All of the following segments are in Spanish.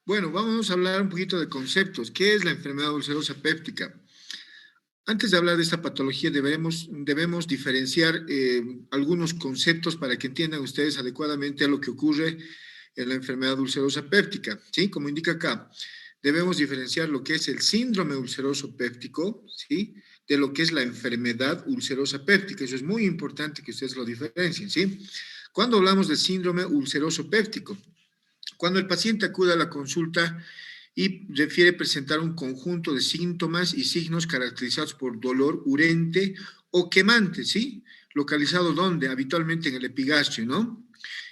Bueno, vamos a hablar un poquito de conceptos. ¿Qué es la enfermedad ulcerosa péptica? Antes de hablar de esta patología, debemos diferenciar algunos conceptos para que entiendan ustedes adecuadamente lo que ocurre en la enfermedad ulcerosa péptica. ¿Sí? Como indica acá, debemos diferenciar lo que es el síndrome ulceroso péptico, ¿sí? De lo que es la enfermedad ulcerosa péptica. Eso es muy importante que ustedes lo diferencien, ¿sí? Cuando hablamos del síndrome ulceroso péptico, cuando el paciente acude a la consulta y refiere presentar un conjunto de síntomas y signos caracterizados por dolor urente o quemante, ¿sí? Localizado ¿dónde? Habitualmente en el epigastrio, ¿no?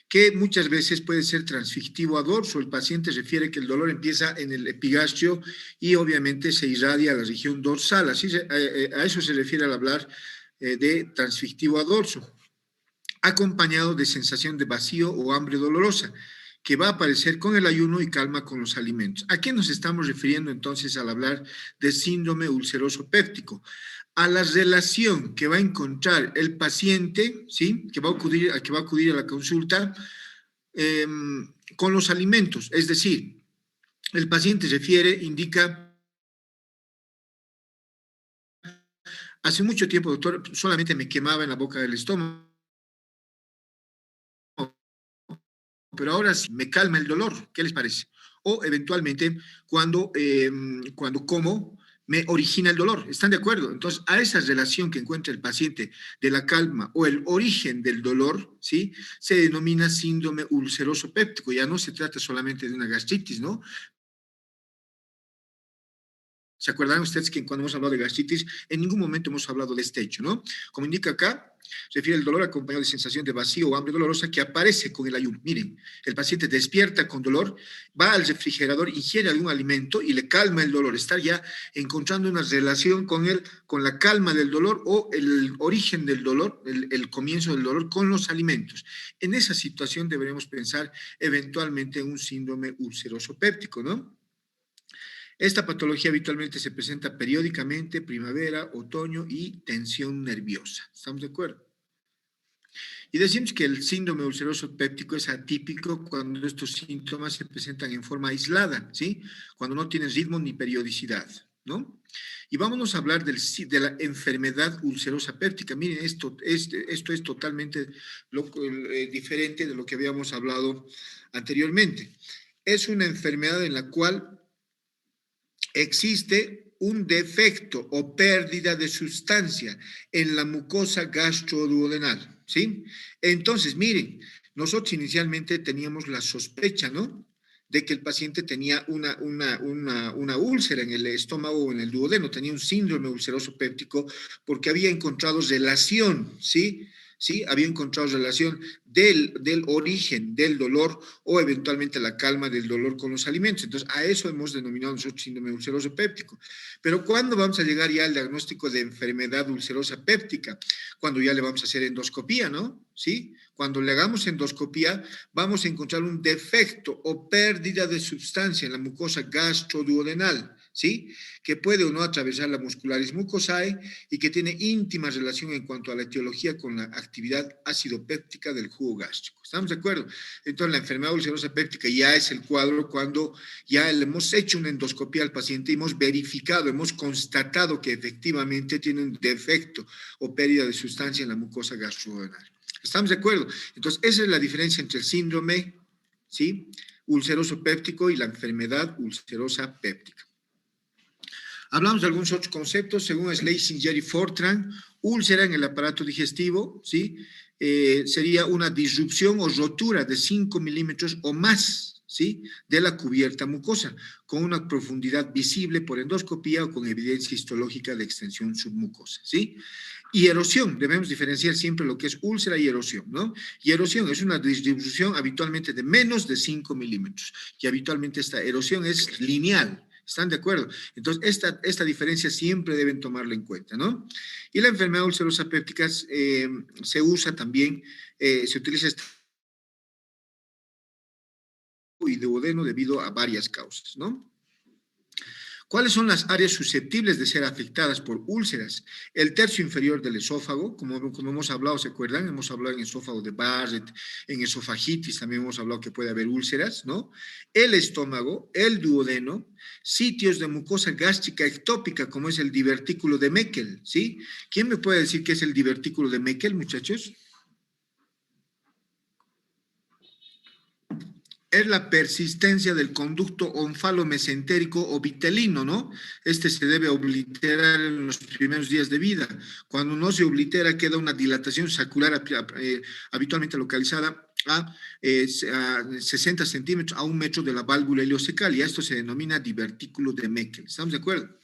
Que muchas veces puede ser transfictivo a dorso. El paciente refiere que el dolor empieza en el epigastrio y obviamente se irradia a la región dorsal. A eso se refiere al hablar de transfictivo a dorso, acompañado de sensación de vacío o hambre dolorosa, que va a aparecer con el ayuno y calma con los alimentos. ¿A qué nos estamos refiriendo entonces al hablar de síndrome ulceroso péptico? A la relación que va a encontrar el paciente, ¿sí? que va a acudir a la consulta eh, con los alimentos. Es decir, el paciente refiere, indica, hace mucho tiempo, doctor, solamente me quemaba en la boca del estómago, pero ahora sí me calma el dolor. ¿Qué les parece? O eventualmente cuando como me origina el dolor. ¿Están de acuerdo? Entonces, a esa relación que encuentra el paciente de la calma o el origen del dolor, ¿sí? Se denomina síndrome ulceroso péptico. Ya no se trata solamente de una gastritis, ¿no? ¿Se acuerdan ustedes que cuando hemos hablado de gastritis, en ningún momento hemos hablado de este hecho, ¿no? Como indica acá, se refiere al dolor acompañado de sensación de vacío o hambre dolorosa que aparece con el ayuno. Miren, el paciente despierta con dolor, va al refrigerador, ingiere algún alimento y le calma el dolor. Estar ya encontrando una relación con la calma del dolor o el origen del dolor, el comienzo del dolor con los alimentos. En esa situación deberemos pensar eventualmente en un síndrome ulceroso péptico, ¿no? Esta patología habitualmente se presenta periódicamente, primavera, otoño y tensión nerviosa. ¿Estamos de acuerdo? Y decimos que el síndrome ulceroso péptico es atípico cuando estos síntomas se presentan en forma aislada, ¿sí? Cuando no tienen ritmo ni periodicidad, ¿no? Y vámonos a hablar de la enfermedad ulcerosa péptica. Miren, esto es totalmente diferente de lo que habíamos hablado anteriormente. Es una enfermedad en la cual existe un defecto o pérdida de sustancia en la mucosa gastroduodenal, ¿sí? Entonces, miren, nosotros inicialmente teníamos la sospecha, ¿no? De que el paciente tenía una úlcera en el estómago o en el duodeno, tenía un síndrome ulceroso péptico porque había encontrado relación, ¿sí? ¿Sí? Había encontrado relación del origen del dolor o eventualmente la calma del dolor con los alimentos. Entonces, a eso hemos denominado nosotros síndrome ulceroso péptico. Pero ¿cuándo vamos a llegar ya al diagnóstico de enfermedad ulcerosa péptica? Cuando ya le vamos a hacer endoscopía, ¿no? ¿Sí? Cuando le hagamos endoscopía, vamos a encontrar un defecto o pérdida de sustancia en la mucosa gastroduodenal, ¿sí? Que puede o no atravesar la muscularis mucosae y que tiene íntima relación en cuanto a la etiología con la actividad ácido-péptica del jugo gástrico. ¿Estamos de acuerdo? Entonces, la enfermedad ulcerosa péptica ya es el cuadro cuando ya le hemos hecho una endoscopía al paciente y hemos verificado, hemos constatado que efectivamente tiene un defecto o pérdida de sustancia en la mucosa gastroduodenal. ¿Estamos de acuerdo? Entonces, esa es la diferencia entre el síndrome, ¿sí? ulceroso péptico y la enfermedad ulcerosa péptica. Hablamos de algunos otros conceptos, según Schlesinger y Fortran, úlcera en el aparato digestivo, ¿sí? Sería una disrupción o rotura de 5 milímetros o más, ¿sí? De la cubierta mucosa, con una profundidad visible por endoscopía o con evidencia histológica de extensión submucosa, ¿sí? Y erosión, debemos diferenciar siempre lo que es úlcera y erosión, ¿no? Y erosión es una distribución habitualmente de menos de 5 milímetros, y habitualmente esta erosión es lineal. ¿Están de acuerdo? Entonces, esta diferencia siempre deben tomarla en cuenta, ¿no? Y la enfermedad ulcerosa péptica se usa también, se utiliza este y duodeno debido a varias causas, ¿no? ¿Cuáles son las áreas susceptibles de ser afectadas por úlceras? El tercio inferior del esófago, como hemos hablado, ¿se acuerdan? Hemos hablado en esófago de Barrett, en esofagitis también hemos hablado que puede haber úlceras, ¿no? El estómago, el duodeno, sitios de mucosa gástrica ectópica, como es el divertículo de Meckel, ¿sí? ¿Quién me puede decir qué es el divertículo de Meckel, muchachos? Es la persistencia del conducto onfalomesentérico o vitelino, ¿no? Este se debe obliterar en los primeros días de vida. Cuando no se oblitera, queda una dilatación sacular habitualmente localizada a 60 centímetros a 1 metro de la válvula ileocecal, y esto se denomina divertículo de Meckel. ¿Estamos de acuerdo?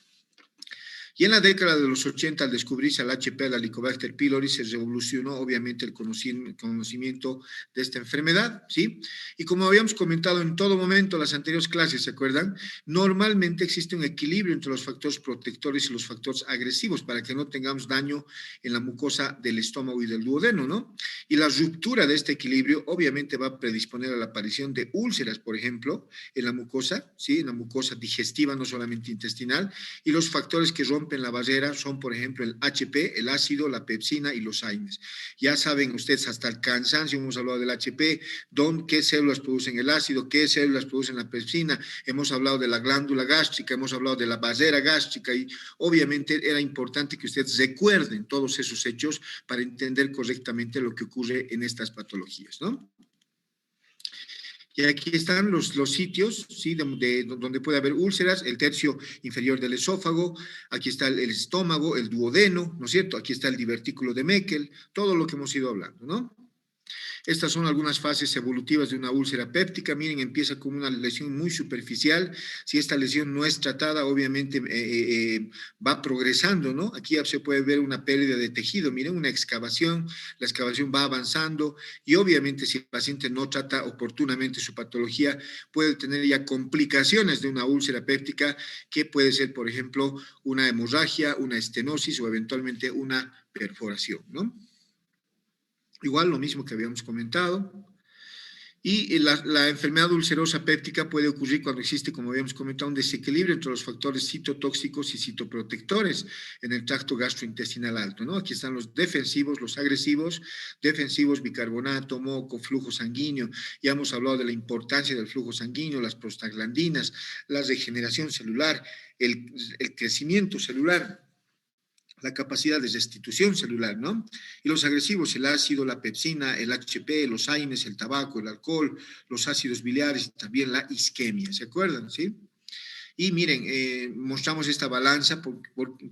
Y en la década de los 80, al descubrirse al HP, al Helicobacter pylori, se revolucionó obviamente el conocimiento de esta enfermedad, ¿sí? Y como habíamos comentado en todo momento en las anteriores clases, ¿se acuerdan? Normalmente existe un equilibrio entre los factores protectores y los factores agresivos para que no tengamos daño en la mucosa del estómago y del duodeno, ¿no? Y la ruptura de este equilibrio obviamente va a predisponer a la aparición de úlceras, por ejemplo, en la mucosa, ¿sí? En la mucosa digestiva, no solamente intestinal, y los factores que rompen la barrera son, por ejemplo, el HP, el ácido, la pepsina y los AINES. Ya saben ustedes, hasta el cansancio hemos hablado del HP, qué células producen el ácido, qué células producen la pepsina, hemos hablado de la glándula gástrica, hemos hablado de la barrera gástrica, y obviamente era importante que ustedes recuerden todos esos hechos para entender correctamente lo que ocurre en estas patologías, ¿no? Y aquí están los sitios, ¿sí? Donde puede haber úlceras, el tercio inferior del esófago, aquí está el estómago, el duodeno, ¿no es cierto? Aquí está el divertículo de Meckel, todo lo que hemos ido hablando, ¿no? Estas son algunas fases evolutivas de una úlcera péptica. Miren, empieza con una lesión muy superficial. Si esta lesión no es tratada, obviamente va progresando, ¿no? Aquí ya se puede ver una pérdida de tejido. Miren, una excavación, la excavación va avanzando y obviamente si el paciente no trata oportunamente su patología, puede tener ya complicaciones de una úlcera péptica, que puede ser, por ejemplo, una hemorragia, una estenosis o eventualmente una perforación, ¿no? Igual lo mismo que habíamos comentado. Y la enfermedad ulcerosa péptica puede ocurrir cuando existe, como habíamos comentado, un desequilibrio entre los factores citotóxicos y citoprotectores en el tracto gastrointestinal alto, ¿no? Aquí están los defensivos, los agresivos, defensivos, bicarbonato, moco, flujo sanguíneo. Ya hemos hablado de la importancia del flujo sanguíneo, las prostaglandinas, la regeneración celular, el crecimiento celular, la capacidad de restitución celular, ¿no? Y los agresivos, el ácido, la pepsina, el HP, los AINES, el tabaco, el alcohol, los ácidos biliares y también la isquemia, ¿se acuerdan? ¿Sí? Y miren, mostramos esta balanza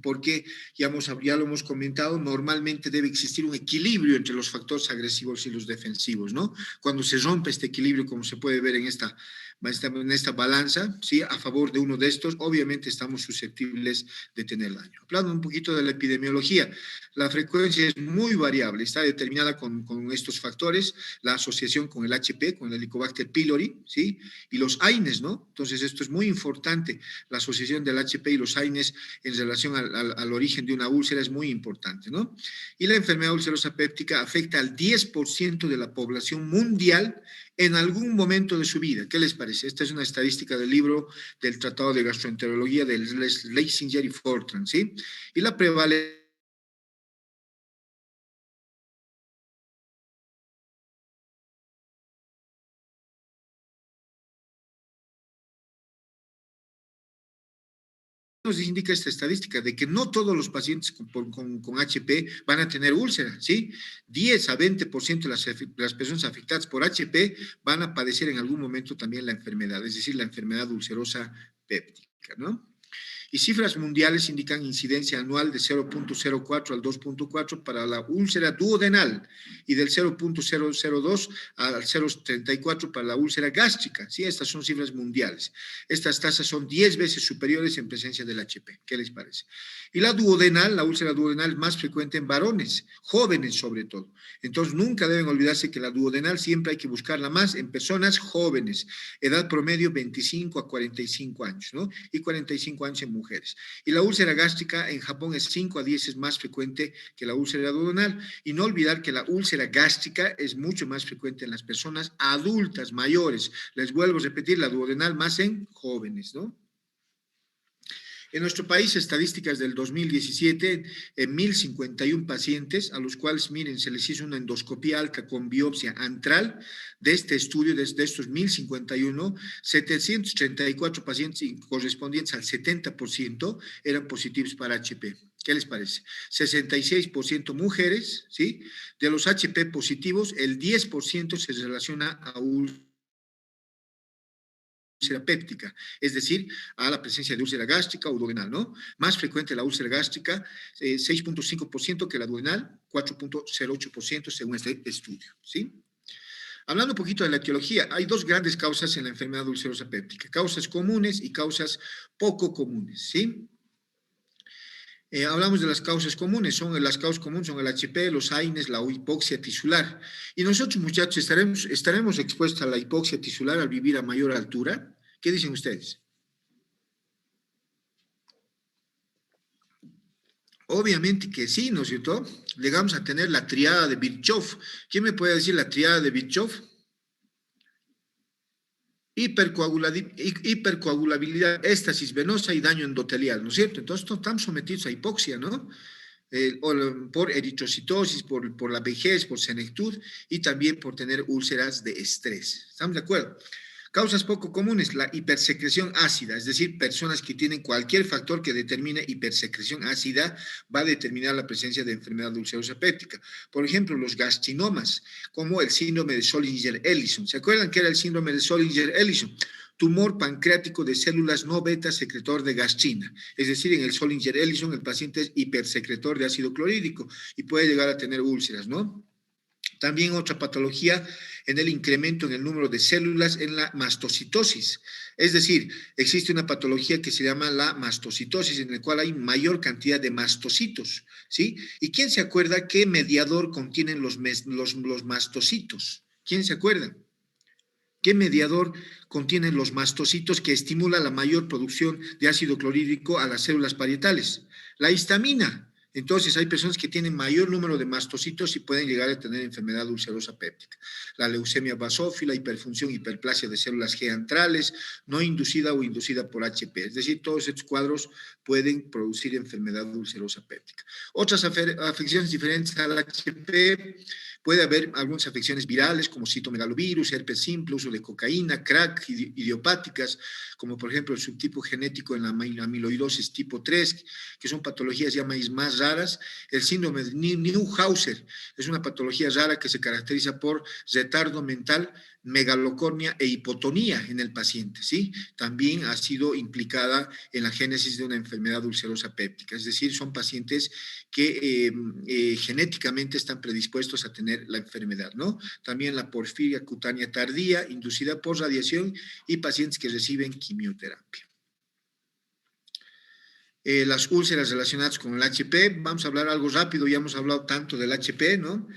porque ya lo hemos comentado, normalmente debe existir un equilibrio entre los factores agresivos y los defensivos, ¿no? Cuando se rompe este equilibrio, como se puede ver en esta balanza, ¿sí? A favor de uno de estos, obviamente estamos susceptibles de tener daño. Hablando un poquito de la epidemiología, la frecuencia es muy variable, está determinada con estos factores, la asociación con el HP, con el Helicobacter pylori, ¿sí? Y los AINES, ¿no? Entonces esto es muy importante, la asociación del HP y los AINES en relación al origen de una úlcera es muy importante, ¿no? Y la enfermedad ulcerosa péptica afecta al 10% de la población mundial en algún momento de su vida. ¿Qué les parece? Esta es una estadística del libro del Tratado de Gastroenterología de Leisinger y Fortran, ¿sí? Y la prevalencia nos indica esta estadística de que no todos los pacientes con HP van a tener úlcera, ¿sí? 10 a 20% de las personas afectadas por HP van a padecer en algún momento también la enfermedad, es decir, la enfermedad ulcerosa péptica, ¿no? Y cifras mundiales indican incidencia anual de 0.04 al 2.4 para la úlcera duodenal y del 0.002 al 0.34 para la úlcera gástrica. ¿Sí? Estas son cifras mundiales. Estas tasas son 10 veces superiores en presencia del HP. ¿Qué les parece? Y la duodenal, la úlcera duodenal más frecuente en varones, jóvenes sobre todo. Entonces nunca deben olvidarse que la duodenal siempre hay que buscarla más en personas jóvenes, edad promedio 25 a 45 años, ¿no? Y 45 años en mujeres. Y la úlcera gástrica en Japón es 5 a 10 veces más frecuente que la úlcera duodenal. Y no olvidar que la úlcera gástrica es mucho más frecuente en las personas adultas, mayores. Les vuelvo a repetir, la duodenal más en jóvenes, ¿no? En nuestro país, estadísticas del 2017, en 1.051 pacientes, a los cuales, miren, se les hizo una endoscopía alca con biopsia antral de este estudio, de estos 1.051, 734 pacientes correspondientes al 70% eran positivos para HP. ¿Qué les parece? 66% mujeres, ¿sí? De los HP positivos, el 10% se relaciona a úlcera péptica, es decir, a la presencia de úlcera gástrica o duodenal, ¿no? Más frecuente la úlcera gástrica, 6.5% que la duodenal, 4.08% según este estudio, ¿sí? Hablando un poquito de la etiología, hay dos grandes causas en la enfermedad ulcerosa péptica, causas comunes y causas poco comunes, ¿sí? Hablamos de las causas comunes, las causas comunes son el HP, los AINES, la hipoxia tisular. Y nosotros, muchachos, estaremos expuestos a la hipoxia tisular al vivir a mayor altura. ¿Qué dicen ustedes? Obviamente que sí, ¿no es cierto? Llegamos a tener la triada de Virchow. ¿Quién me puede decir la triada de Virchow? Hipercoagulabilidad, éstasis venosa y daño endotelial, ¿no es cierto? Entonces estamos sometidos a hipoxia, ¿no? Por eritrocitosis, por la vejez, por senectud y también por tener úlceras de estrés. ¿Estamos de acuerdo? Causas poco comunes, la hipersecreción ácida, es decir, personas que tienen cualquier factor que determine hipersecreción ácida va a determinar la presencia de enfermedad ulcerosa péptica. Por ejemplo, los gastrinomas, como el síndrome de Zollinger-Ellison. ¿Se acuerdan qué era el síndrome de Zollinger-Ellison? Tumor pancreático de células no beta secretor de gastrina. Es decir, en el Zollinger-Ellison el paciente es hipersecretor de ácido clorhídrico y puede llegar a tener úlceras, ¿no? También otra patología en el incremento en el número de células en la mastocitosis. Es decir, existe una patología que se llama la mastocitosis, en la cual hay mayor cantidad de mastocitos, ¿sí? ¿Y quién se acuerda qué mediador contienen los mastocitos? ¿Quién se acuerda? ¿Qué mediador contienen los mastocitos que estimula la mayor producción de ácido clorhídrico a las células parietales? La histamina. Entonces, hay personas que tienen mayor número de mastocitos y pueden llegar a tener enfermedad ulcerosa péptica. La leucemia basófila, hiperfunción, hiperplasia de células G antrales, no inducida o inducida por HP. Es decir, todos estos cuadros pueden producir enfermedad ulcerosa péptica. Otras afecciones diferentes al HP. Puede haber algunas afecciones virales como citomegalovirus, herpes simple, uso de cocaína, crack, idiopáticas, como por ejemplo el subtipo genético en la amiloidosis tipo 3, que son patologías ya más raras. El síndrome de Neuhauser es una patología rara que se caracteriza por retardo mental, megalocornia e hipotonía en el paciente, ¿sí? También ha sido implicada en la génesis de una enfermedad ulcerosa péptica, es decir, son pacientes que genéticamente están predispuestos a tener la enfermedad, ¿no? También la porfiria cutánea tardía, inducida por radiación, y pacientes que reciben quimioterapia. Las úlceras relacionadas con el HP, vamos a hablar algo rápido, ya hemos hablado tanto del HP, ¿no?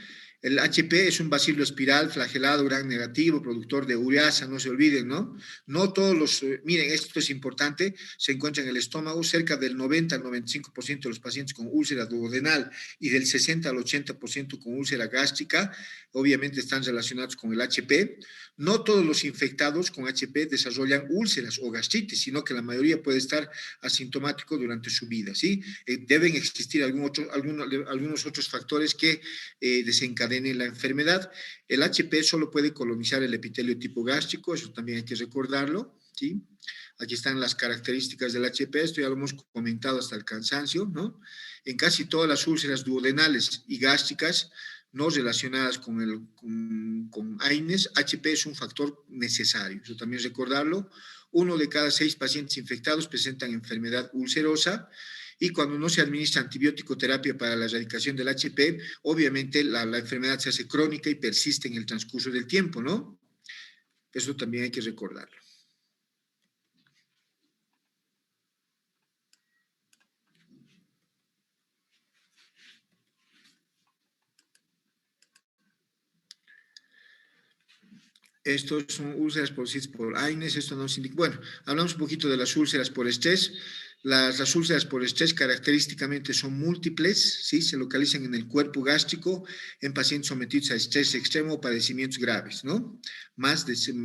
El HP es un bacilo espiral, flagelado, gran negativo, productor de ureasa, no se olviden, ¿no? No todos los, miren, esto es importante, se encuentra en el estómago, cerca del 90 al 95% de los pacientes con úlcera duodenal y del 60 al 80% con úlcera gástrica, obviamente están relacionados con el HP. No todos los infectados con HP desarrollan úlceras o gastritis, sino que la mayoría puede estar asintomático durante su vida, ¿sí? Deben existir algunos otros factores que desencadenen la enfermedad. El HP solo puede colonizar el epitelio tipo gástrico, eso también hay que recordarlo, ¿sí? Aquí están las características del HP, esto ya lo hemos comentado hasta el cansancio, ¿no? En casi todas las úlceras duodenales y gástricas no relacionadas con AINES, HP es un factor necesario, eso también recordarlo. 1 de cada 6 pacientes infectados presentan enfermedad ulcerosa y cuando no se administra antibiótico terapia para la erradicación del HP, obviamente la enfermedad se hace crónica y persiste en el transcurso del tiempo, ¿no? Eso también hay que recordarlo. Estos son úlceras producidas por AINES, esto nos indica, bueno, hablamos un poquito de las úlceras por estrés. Las úlceras por estrés característicamente son múltiples, ¿sí? Se localizan en el cuerpo gástrico en pacientes sometidos a estrés extremo o padecimientos graves, ¿no?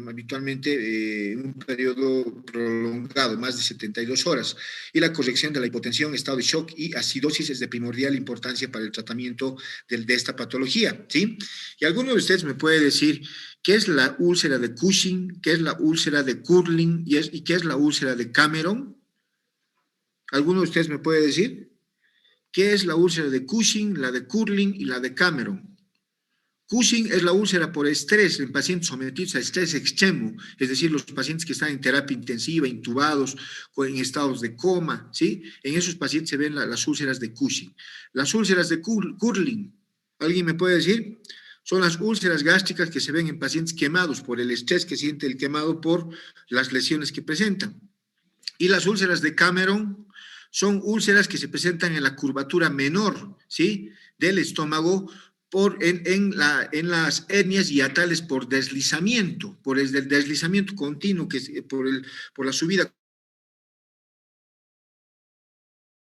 Habitualmente en un periodo prolongado, más de 72 horas. Y la corrección de la hipotensión, estado de shock y acidosis es de primordial importancia para el tratamiento de esta patología, ¿sí? Y alguno de ustedes me puede decir qué es la úlcera de Cushing, qué es la úlcera de Curling y qué es la úlcera de Cameron. ¿Alguno de ustedes me puede decir qué es la úlcera de Cushing, la de Curling y la de Cameron? Cushing es la úlcera por estrés en pacientes sometidos a estrés extremo, es decir, los pacientes que están en terapia intensiva, intubados, en estados de coma, ¿sí? En esos pacientes se ven las úlceras de Cushing. Las úlceras de Curling, ¿alguien me puede decir? Son las úlceras gástricas que se ven en pacientes quemados por el estrés que siente el quemado por las lesiones que presentan. Y las úlceras de Cameron son úlceras que se presentan en la curvatura menor, ¿sí? Del estómago en las hernias hiatales por deslizamiento, por el deslizamiento continuo, que es por la subida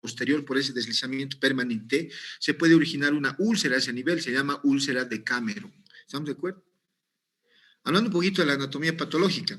posterior, por ese deslizamiento permanente, se puede originar una úlcera a ese nivel, se llama úlcera de Cameron. ¿Estamos de acuerdo? Hablando un poquito de la anatomía patológica,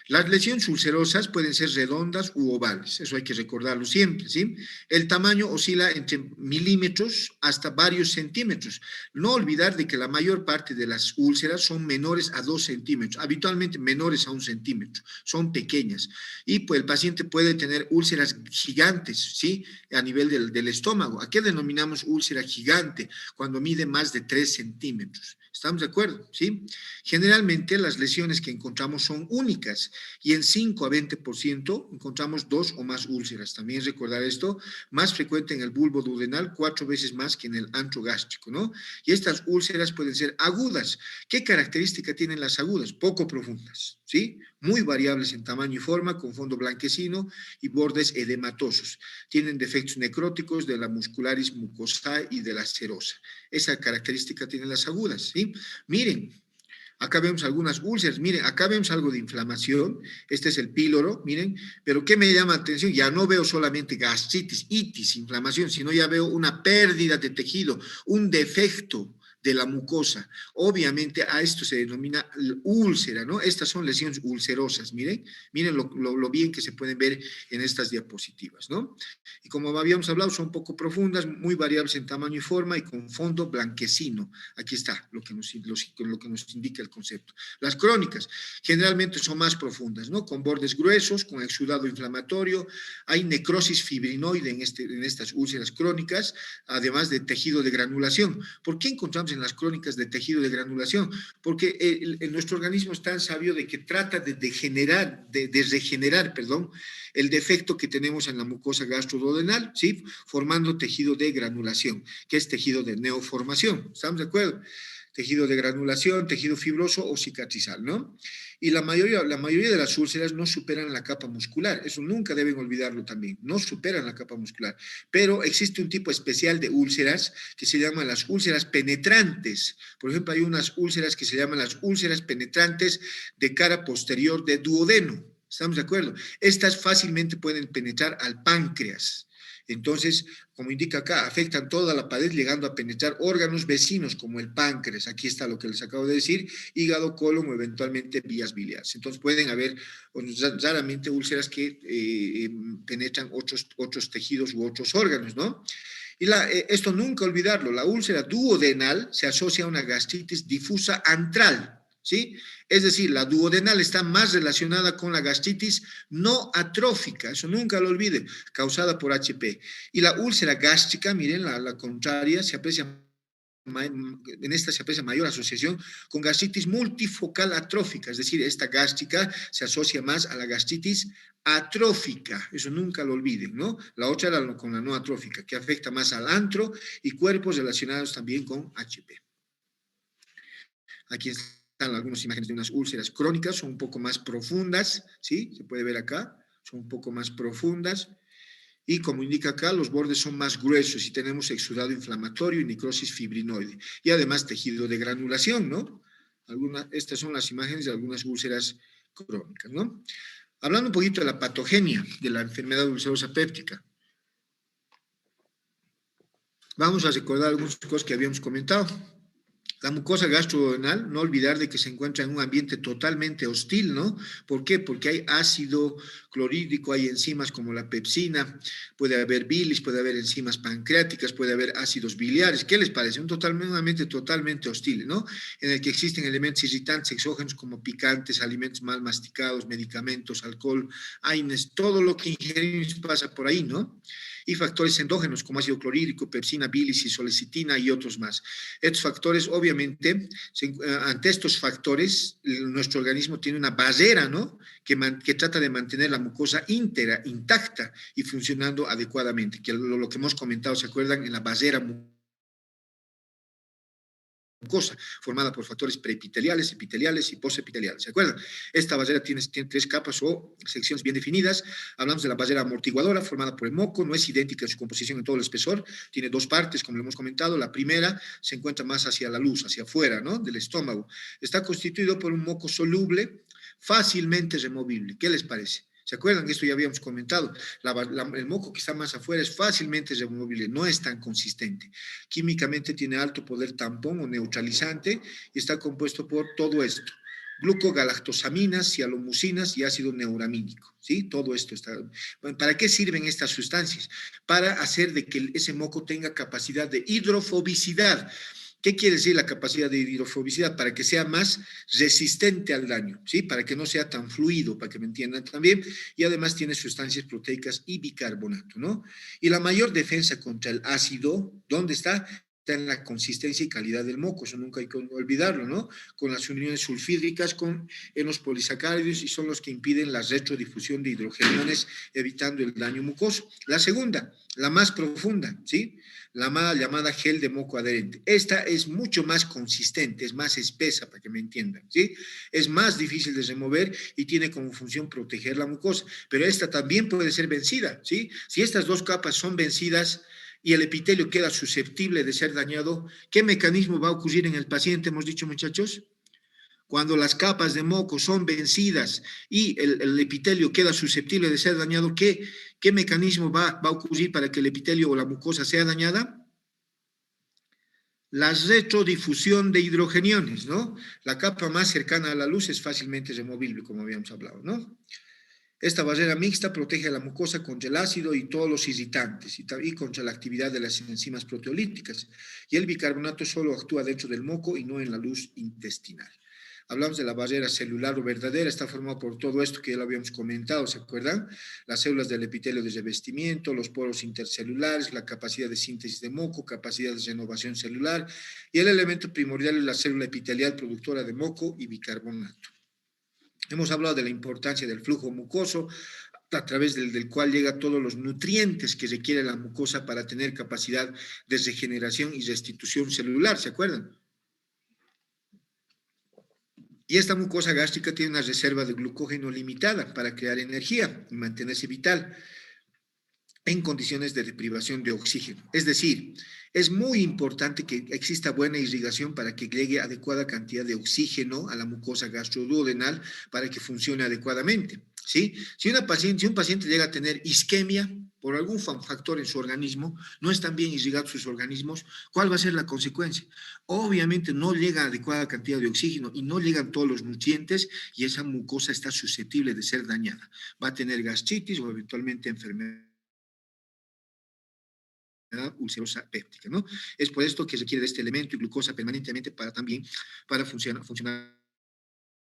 las lesiones ulcerosas pueden ser redondas u ovales, eso hay que recordarlo siempre, ¿sí? El tamaño oscila entre milímetros hasta varios centímetros. No olvidar de que la mayor parte de las úlceras son menores a 2 centímetros, habitualmente menores a 1 centímetro, son pequeñas. Y pues el paciente puede tener úlceras gigantes, ¿sí? A nivel del estómago. ¿A qué denominamos úlcera gigante? Cuando mide más de 3 centímetros. ¿Estamos de acuerdo? ¿Sí? Generalmente las lesiones que encontramos son únicas y en 5 a 20% encontramos 2 o más úlceras. También recordar esto, más frecuente en el bulbo duodenal, 4 veces más que en el antro gástrico, ¿no? Y estas úlceras pueden ser agudas. ¿Qué característica tienen las agudas? Poco profundas, ¿sí? Muy variables en tamaño y forma, con fondo blanquecino y bordes edematosos. Tienen defectos necróticos de la muscularis mucosae y de la serosa. Esa característica tienen las agudas, ¿sí? Miren, acá vemos algunas úlceras, miren, acá vemos algo de inflamación, este es el píloro, miren, pero ¿qué me llama la atención? Ya no veo solamente gastritis, itis, inflamación, sino ya veo una pérdida de tejido, un defecto de la mucosa. Obviamente a esto se denomina úlcera, ¿no? Estas son lesiones ulcerosas, miren lo bien que se pueden ver en estas diapositivas, ¿no? Y como habíamos hablado, son poco profundas, muy variables en tamaño y forma y con fondo blanquecino. Aquí está lo que nos indica el concepto. Las crónicas generalmente son más profundas, ¿no? Con bordes gruesos, con exudado inflamatorio, hay necrosis fibrinoide en estas úlceras crónicas, además de tejido de granulación. ¿Por qué encontramos en las crónicas de tejido de granulación? Porque nuestro organismo es tan sabio de que trata de regenerar, el defecto que tenemos en la mucosa gastroduodenal, ¿sí? Formando tejido de granulación, que es tejido de neoformación. ¿Estamos de acuerdo? Tejido de granulación, tejido fibroso o cicatrizal, ¿no? Y la mayoría de las úlceras no superan la capa muscular, eso nunca deben olvidarlo también, no superan la capa muscular, pero existe un tipo especial de úlceras que se llaman las úlceras penetrantes. Por ejemplo, hay unas úlceras que se llaman las úlceras penetrantes de cara posterior de duodeno. ¿Estamos de acuerdo? Estas fácilmente pueden penetrar al páncreas. Entonces, como indica acá, afectan toda la pared llegando a penetrar órganos vecinos como el páncreas. Aquí está lo que les acabo de decir, hígado, colon o eventualmente vías biliares. Entonces pueden haber raramente úlceras que penetran otros tejidos u otros órganos, ¿no? Y esto nunca olvidarlo, la úlcera duodenal se asocia a una gastritis difusa antral, ¿sí? Es decir, la duodenal está más relacionada con la gastritis no atrófica, eso nunca lo olviden, causada por HP. Y la úlcera gástrica, miren, la contraria, en esta se aprecia mayor asociación con gastritis multifocal atrófica, es decir, esta gástrica se asocia más a la gastritis atrófica, eso nunca lo olviden, ¿no? La otra era con la no atrófica, que afecta más al antro y cuerpos relacionados también con HP. Aquí están algunas imágenes de unas úlceras crónicas, son un poco más profundas, ¿sí? Se puede ver acá, son un poco más profundas. Y como indica acá, los bordes son más gruesos y tenemos exudado inflamatorio y necrosis fibrinoide. Y además tejido de granulación, ¿no? Estas son las imágenes de algunas úlceras crónicas, ¿no? Hablando un poquito de la patogenia de la enfermedad ulcerosa péptica, vamos a recordar algunas cosas que habíamos comentado. La mucosa gastroduodenal, no olvidar de que se encuentra en un ambiente totalmente hostil, ¿no? ¿Por qué? Porque hay ácido clorhídrico, hay enzimas como la pepsina, puede haber bilis, puede haber enzimas pancreáticas, puede haber ácidos biliares. ¿Qué les parece? Un ambiente totalmente hostil, ¿no? En el que existen elementos irritantes exógenos como picantes, alimentos mal masticados, medicamentos, alcohol, AINES, todo lo que ingerimos pasa por ahí, ¿no? Y factores endógenos como ácido clorhídrico, pepsina, bilis, isolecitina y otros más. Estos factores, obviamente, ante estos factores, nuestro organismo tiene una barrera, ¿no? Que trata de mantener la mucosa íntegra, intacta y funcionando adecuadamente, que lo que hemos comentado, ¿se acuerdan? En la barrera mucosa, formada por factores preepiteliales, epiteliales y posepiteliales. ¿Se acuerdan? Esta barrera tiene tres capas o secciones bien definidas. Hablamos de la barrera amortiguadora, formada por el moco, no es idéntica en su composición en todo el espesor, tiene dos partes, como lo hemos comentado. La primera se encuentra más hacia la luz, hacia afuera, ¿no? Del estómago. Está constituido por un moco soluble, fácilmente removible. ¿Qué les parece? ¿Se acuerdan? Esto ya habíamos comentado. El moco que está más afuera es fácilmente removible, no es tan consistente. Químicamente tiene alto poder tampón o neutralizante y está compuesto por todo esto: glucogalactosaminas, cialomucinas y ácido neuramínico. ¿Sí? Todo esto está. ¿Para qué sirven estas sustancias? Para hacer de que ese moco tenga capacidad de hidrofobicidad. ¿Qué quiere decir la capacidad de hidrofobicidad? Para que sea más resistente al daño, ¿sí? Para que no sea tan fluido, para que me entiendan también. Y además tiene sustancias proteicas y bicarbonato, ¿no? Y la mayor defensa contra el ácido, ¿dónde está? Está en la consistencia y calidad del moco, eso nunca hay que olvidarlo, ¿no? Con las uniones sulfídricas, en los polisacáridos, y son los que impiden la retrodifusión de hidrogeniones, evitando el daño mucoso. La segunda, la más profunda, ¿sí? La llamada gel de moco adherente. Esta es mucho más consistente, es más espesa, para que me entiendan, ¿sí? Es más difícil de remover y tiene como función proteger la mucosa, pero esta también puede ser vencida, ¿sí? Si estas dos capas son vencidas y el epitelio queda susceptible de ser dañado, ¿qué mecanismo va a ocurrir en el paciente? Hemos dicho, muchachos, cuando las capas de moco son vencidas y el epitelio queda susceptible de ser dañado, ¿qué mecanismo va a ocurrir para que el epitelio o la mucosa sea dañada? La retrodifusión de hidrogeniones, ¿no? La capa más cercana a la luz es fácilmente removible, como habíamos hablado, ¿no? Esta barrera mixta protege a la mucosa contra el ácido y todos los irritantes y contra la actividad de las enzimas proteolíticas. Y el bicarbonato solo actúa dentro del moco y no en la luz intestinal. Hablamos de la barrera celular o verdadera, está formada por todo esto que ya lo habíamos comentado, ¿se acuerdan? Las células del epitelio de revestimiento, los poros intercelulares, la capacidad de síntesis de moco, capacidad de renovación celular, y el elemento primordial es la célula epitelial productora de moco y bicarbonato. Hemos hablado de la importancia del flujo mucoso, a través del cual llega todos los nutrientes que requiere la mucosa para tener capacidad de regeneración y restitución celular, ¿se acuerdan? Y esta mucosa gástrica tiene una reserva de glucógeno limitada para crear energía y mantenerse vital en condiciones de deprivación de oxígeno. Es decir, es muy importante que exista buena irrigación para que llegue adecuada cantidad de oxígeno a la mucosa gastroduodenal para que funcione adecuadamente, ¿sí? Si un paciente llega a tener isquemia por algún factor en su organismo, no están bien irrigados sus organismos, ¿cuál va a ser la consecuencia? Obviamente no llega adecuada cantidad de oxígeno y no llegan todos los nutrientes y esa mucosa está susceptible de ser dañada. Va a tener gastritis o eventualmente enfermedad ulcerosa péptica, ¿no? Es por esto que requiere de este elemento y glucosa permanentemente para funcionar.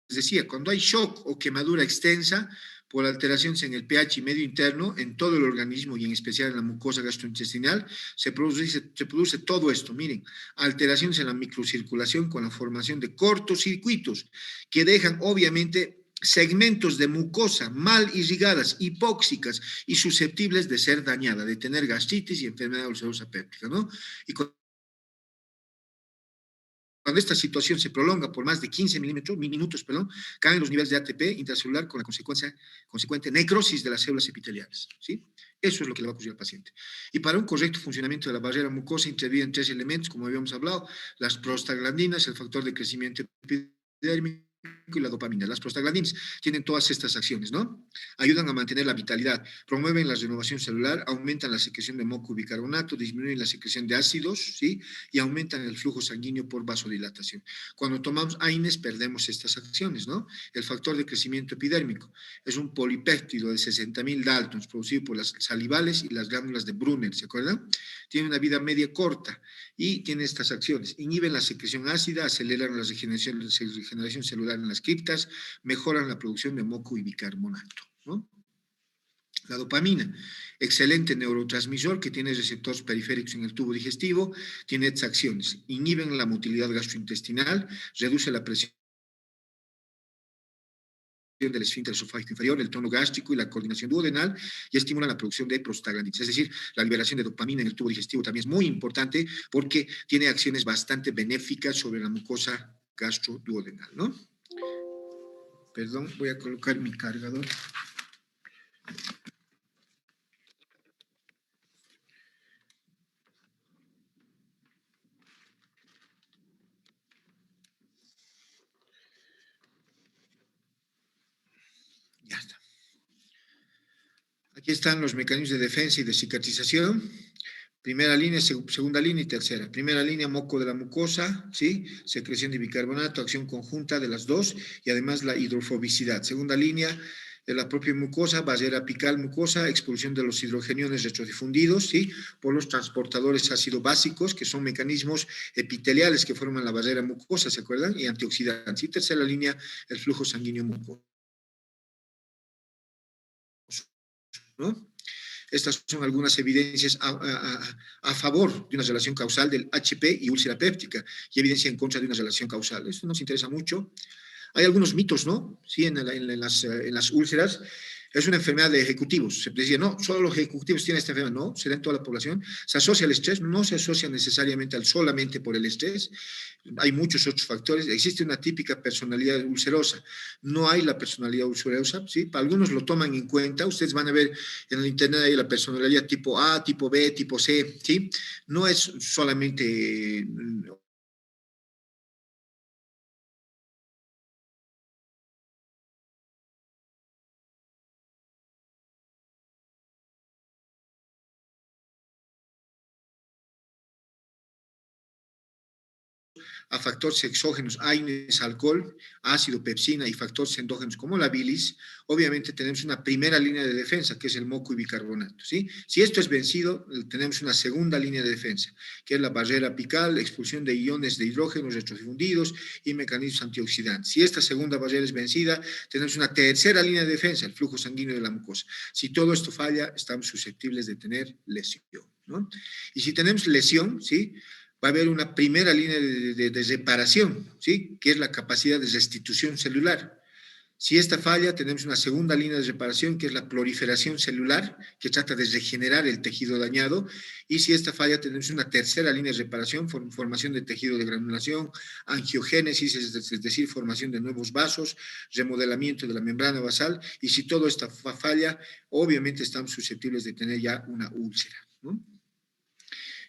Les decía, cuando hay shock o quemadura extensa por alteraciones en el pH medio interno, en todo el organismo y en especial en la mucosa gastrointestinal, se produce todo esto. Miren, alteraciones en la microcirculación con la formación de cortocircuitos que dejan obviamente segmentos de mucosa mal irrigadas, hipóxicas y susceptibles de ser dañada, de tener gastritis y enfermedad ulcerosa péptica, ¿no? Y cuando esta situación se prolonga por más de 15 minutos, caen los niveles de ATP intracelular con la consecuente necrosis de las células epiteliales, ¿sí? Eso es lo que le va a ocurrir al paciente. Y para un correcto funcionamiento de la barrera mucosa intervienen tres elementos, como habíamos hablado: las prostaglandinas, el factor de crecimiento epidérmico y la dopamina. Las prostaglandinas tienen todas estas acciones, ¿no? Ayudan a mantener la vitalidad, promueven la renovación celular, aumentan la secreción de moco y bicarbonato, disminuyen la secreción de ácidos, ¿sí? Y aumentan el flujo sanguíneo por vasodilatación. Cuando tomamos AINES perdemos estas acciones, ¿no? El factor de crecimiento epidérmico es un polipéptido de 60.000 Daltons producido por las salivales y las glándulas de Brunner, ¿se acuerdan? Tiene una vida media corta y tiene estas acciones. Inhiben la secreción ácida, aceleran la regeneración celular en las criptas, mejoran la producción de moco y bicarbonato, ¿no? La dopamina, excelente neurotransmisor que tiene receptores periféricos en el tubo digestivo, tiene estas acciones. Inhiben la motilidad gastrointestinal, reduce la presión del esfínter esofágico inferior, el tono gástrico y la coordinación duodenal y estimulan la producción de prostaglandinas. Es decir, la liberación de dopamina en el tubo digestivo también es muy importante porque tiene acciones bastante benéficas sobre la mucosa gastroduodenal, ¿no? Perdón, voy a colocar mi cargador. Ya está. Aquí están los mecanismos de defensa y de cicatrización. Primera línea, segunda línea y tercera. Primera línea, moco de la mucosa, ¿sí? Secreción de bicarbonato, acción conjunta de las dos y además la hidrofobicidad. Segunda línea, de la propia mucosa, barrera apical mucosa, expulsión de los hidrogeniones retrodifundidos, ¿sí? Por los transportadores ácido básicos, que son mecanismos epiteliales que forman la barrera mucosa, ¿se acuerdan? Y antioxidantes. Y tercera línea, el flujo sanguíneo mucoso, ¿no? Estas son algunas evidencias a favor de una relación causal del HP y úlcera péptica y evidencia en contra de una relación causal. Esto nos interesa mucho. Hay algunos mitos, ¿no? Sí, en las úlceras. Es una enfermedad de ejecutivos. Se decía, no, solo los ejecutivos tienen esta enfermedad. No, se da en toda la población. Se asocia al estrés, no se asocia necesariamente solamente por el estrés. Hay muchos otros factores. Existe una típica personalidad ulcerosa. No hay la personalidad ulcerosa, ¿sí? Para algunos lo toman en cuenta. Ustedes van a ver en el internet ahí la personalidad tipo A, tipo B, tipo C, ¿sí? No es solamente a factores exógenos, AINES, alcohol, ácido, pepsina y factores endógenos como la bilis, obviamente tenemos una primera línea de defensa, que es el moco y bicarbonato, ¿sí? Si esto es vencido, tenemos una segunda línea de defensa, que es la barrera apical, expulsión de iones de hidrógenos retrodifundidos y mecanismos antioxidantes. Si esta segunda barrera es vencida, tenemos una tercera línea de defensa, el flujo sanguíneo de la mucosa. Si todo esto falla, estamos susceptibles de tener lesión, ¿no? Y si tenemos lesión, ¿sí? Va a haber una primera línea de reparación, ¿sí? Que es la capacidad de restitución celular. Si esta falla, tenemos una segunda línea de reparación, que es la proliferación celular, que trata de regenerar el tejido dañado. Y si esta falla, tenemos una tercera línea de reparación, formación de tejido de granulación, angiogénesis, es decir, formación de nuevos vasos, remodelamiento de la membrana basal. Y si todo esto falla, obviamente estamos susceptibles de tener ya una úlcera, ¿no?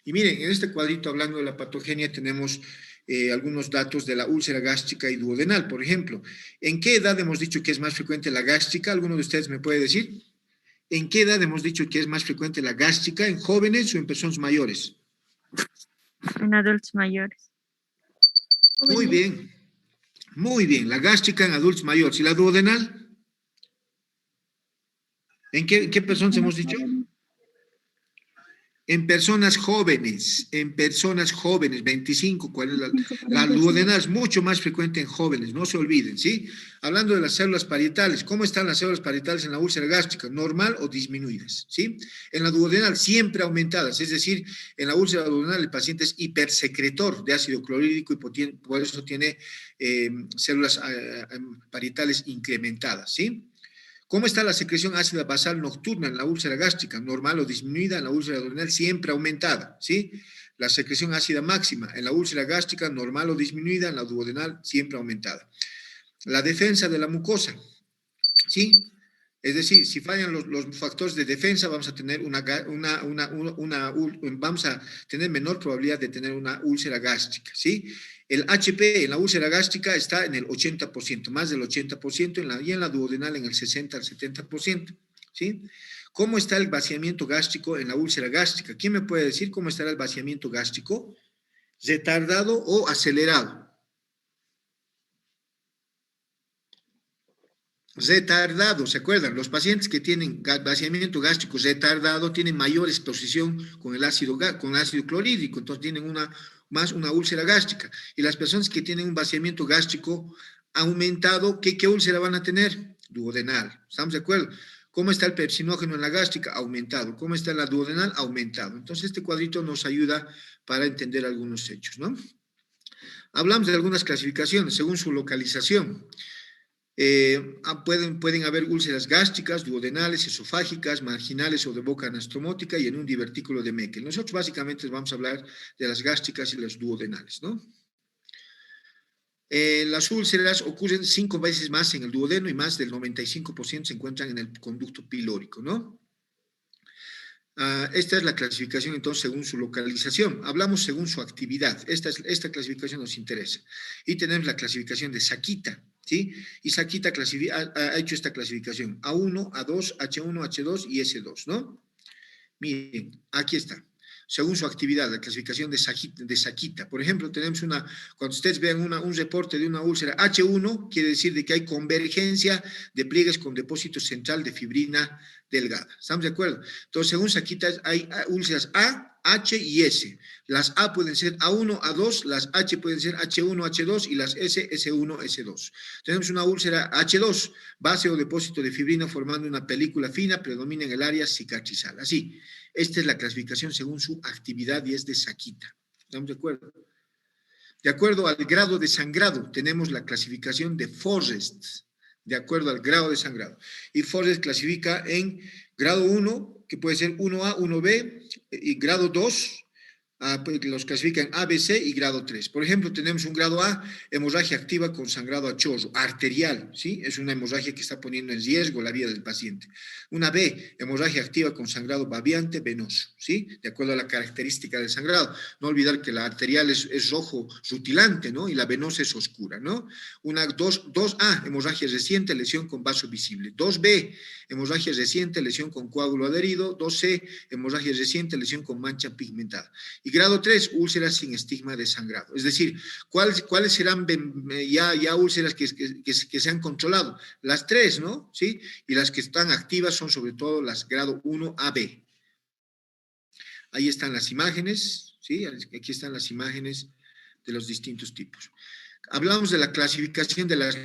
Y miren, en este cuadrito, hablando de la patogenia, tenemos algunos datos de la úlcera gástrica y duodenal. Por ejemplo, ¿en qué edad hemos dicho que es más frecuente la gástrica? ¿Alguno de ustedes me puede decir? ¿En qué edad hemos dicho que es más frecuente la gástrica? ¿En jóvenes o en personas mayores? En adultos mayores. Muy bien, muy bien. La gástrica en adultos mayores. ¿Y la duodenal? ¿En qué personas hemos dicho? En personas jóvenes, 25, ¿cuál es la duodenal? Es mucho más frecuente en jóvenes, no se olviden, ¿sí? Hablando de las células parietales, ¿cómo están las células parietales en la úlcera gástrica? ¿Normal o disminuidas? ¿Sí? En la duodenal siempre aumentadas, es decir, en la úlcera duodenal el paciente es hipersecretor de ácido clorhídrico y por eso tiene células parietales incrementadas, ¿sí? ¿Cómo está la secreción ácida basal nocturna en la úlcera gástrica? Normal o disminuida, en la úlcera duodenal siempre aumentada, ¿sí? La secreción ácida máxima en la úlcera gástrica, normal o disminuida, en la duodenal siempre aumentada. La defensa de la mucosa, ¿sí? Es decir, si fallan los factores de defensa, vamos a tener vamos a tener menor probabilidad de tener una úlcera gástrica, ¿sí? El HP en la úlcera gástrica está en el 80%, más del 80%, y en la duodenal en el 60 al 70%, ¿sí? ¿Cómo está el vaciamiento gástrico en la úlcera gástrica? ¿Quién me puede decir cómo estará el vaciamiento gástrico? ¿Retardado o acelerado? Retardado, ¿se acuerdan? Los pacientes que tienen vaciamiento gástrico retardado tienen mayor exposición con el ácido clorhídrico, entonces tienen más una úlcera gástrica. Y las personas que tienen un vaciamiento gástrico aumentado, ¿qué úlcera van a tener? Duodenal, ¿estamos de acuerdo? ¿Cómo está el pepsinógeno en la gástrica? Aumentado. ¿Cómo está en la duodenal? Aumentado. Entonces este cuadrito nos ayuda para entender algunos hechos, ¿no? Hablamos de algunas clasificaciones según su localización. Pueden haber úlceras gástricas, duodenales, esofágicas, marginales o de boca anastromótica y en un divertículo de Meckel. Nosotros básicamente vamos a hablar de las gástricas y las duodenales, ¿no? Las úlceras ocurren 5 veces más en el duodeno y más del 95% se encuentran en el conducto pilórico, ¿no? Esta es la clasificación entonces según su localización. Hablamos según su actividad. Esta clasificación nos interesa. Y tenemos la clasificación de Sakita, ¿sí? Y Sakita ha hecho esta clasificación. A1, A2, H1, H2 y S2, ¿no? Miren, aquí está. Según su actividad, la clasificación de Sakita. Por ejemplo, tenemos cuando ustedes vean un reporte de una úlcera H1, quiere decir de que hay convergencia de pliegues con depósito central de fibrina delgada. ¿Estamos de acuerdo? Entonces, según Sakita, hay úlceras A, H y S. Las A pueden ser A1, A2, las H pueden ser H1, H2 y las S, S1, S2. Tenemos una úlcera H2, base o depósito de fibrina formando una película fina, predomina en el área cicatrizal. Así. Esta es la clasificación según su actividad y es de Sakita. ¿Estamos de acuerdo? De acuerdo al grado de sangrado, tenemos la clasificación de Forrest, de acuerdo al grado de sangrado. Y Forrest clasifica en grado 1, que puede ser 1A, 1B, y grado 2, pues los clasifican A, B, C y grado 3. Por ejemplo, tenemos un grado A, hemorragia activa con sangrado a chorro, arterial, ¿sí? Es una hemorragia que está poniendo en riesgo la vida del paciente. Una B, hemorragia activa con sangrado babeante venoso, ¿sí? De acuerdo a la característica del sangrado. No olvidar que la arterial es rojo rutilante, ¿no? Y la venosa es oscura, ¿no? 2A, hemorragia reciente, lesión con vaso visible. 2B, hemorragia reciente, lesión con coágulo adherido. 2C, hemorragia reciente, lesión con mancha pigmentada. Y grado 3, úlceras sin estigma de sangrado. Es decir, ¿cuáles serán ya úlceras que se han controlado? Las 3, ¿no? ¿Sí? Y las que están activas son sobre todo las grado 1 AB. Ahí están las imágenes, ¿sí? Aquí están las imágenes de los distintos tipos. Hablamos de la clasificación de las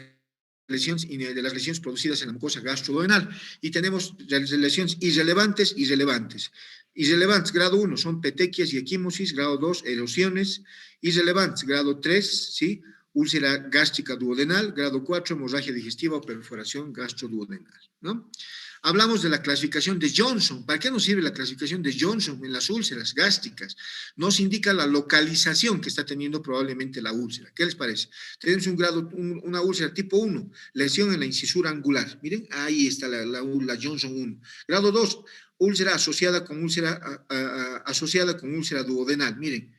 lesiones producidas en la mucosa gastroduodenal y tenemos lesiones irrelevantes y relevantes. Irrelevantes, grado 1, son petequias y equimosis, grado 2, erosiones. Irrelevantes, grado 3, ¿sí? Úlcera gástrica duodenal, grado 4, hemorragia digestiva o perforación gastroduodenal, ¿no? Hablamos de la clasificación de Johnson. ¿Para qué nos sirve la clasificación de Johnson en las úlceras gástricas? Nos indica la localización que está teniendo probablemente la úlcera. ¿Qué les parece? Tenemos una úlcera tipo 1, lesión en la incisura angular. Miren, ahí está la Johnson 1. Grado 2, úlcera asociada con úlcera duodenal. Miren,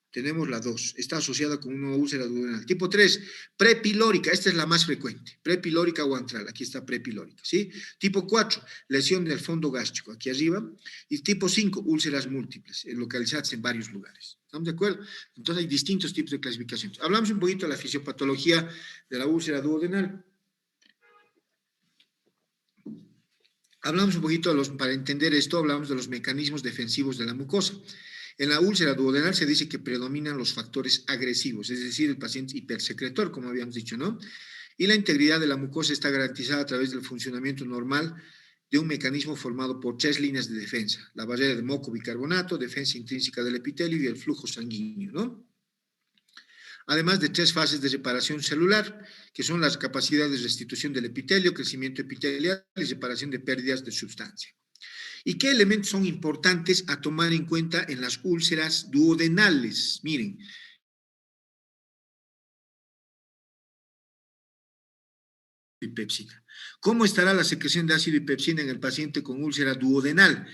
tenemos la 2, está asociada con una úlcera duodenal. Tipo 3, prepilórica, esta es la más frecuente, prepilórica o antral, aquí está prepilórica, ¿sí? Tipo 4, lesión del fondo gástrico, aquí arriba. Y tipo 5, úlceras múltiples, localizadas en varios lugares. ¿Estamos de acuerdo? Entonces hay distintos tipos de clasificaciones. Hablamos un poquito de la fisiopatología de la úlcera duodenal. Hablamos un poquito, para entender esto, hablamos de los mecanismos defensivos de la mucosa. En la úlcera duodenal se dice que predominan los factores agresivos, es decir, el paciente hipersecretor, como habíamos dicho, ¿no? Y la integridad de la mucosa está garantizada a través del funcionamiento normal de un mecanismo formado por 3 líneas de defensa: la barrera de moco-bicarbonato, defensa intrínseca del epitelio y el flujo sanguíneo, ¿no? Además de 3 fases de reparación celular, que son las capacidades de restitución del epitelio, crecimiento epitelial y reparación de pérdidas de sustancia. ¿Y qué elementos son importantes a tomar en cuenta en las úlceras duodenales? Miren. y pepsina. ¿Cómo estará la secreción de ácido y pepsina en el paciente con úlcera duodenal?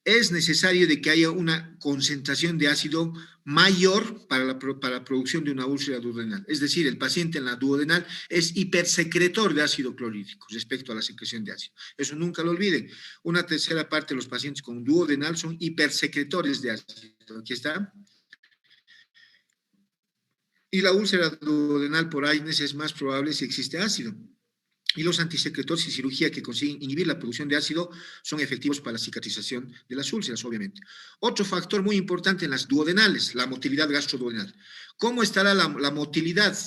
Es necesario de que haya una concentración de ácido mayor para la producción de una úlcera duodenal. Es decir, el paciente en la duodenal es hipersecretor de ácido clorhídrico respecto a la secreción de ácido. Eso nunca lo olviden. Una tercera parte de los pacientes con duodenal son hipersecretores de ácido. Aquí está. Y la úlcera duodenal por Aines es más probable si existe ácido. Y los antisecretores y cirugía que consiguen inhibir la producción de ácido son efectivos para la cicatrización de las úlceras, obviamente. Otro factor muy importante en las duodenales, la motilidad gastroduodenal. ¿Cómo estará la motilidad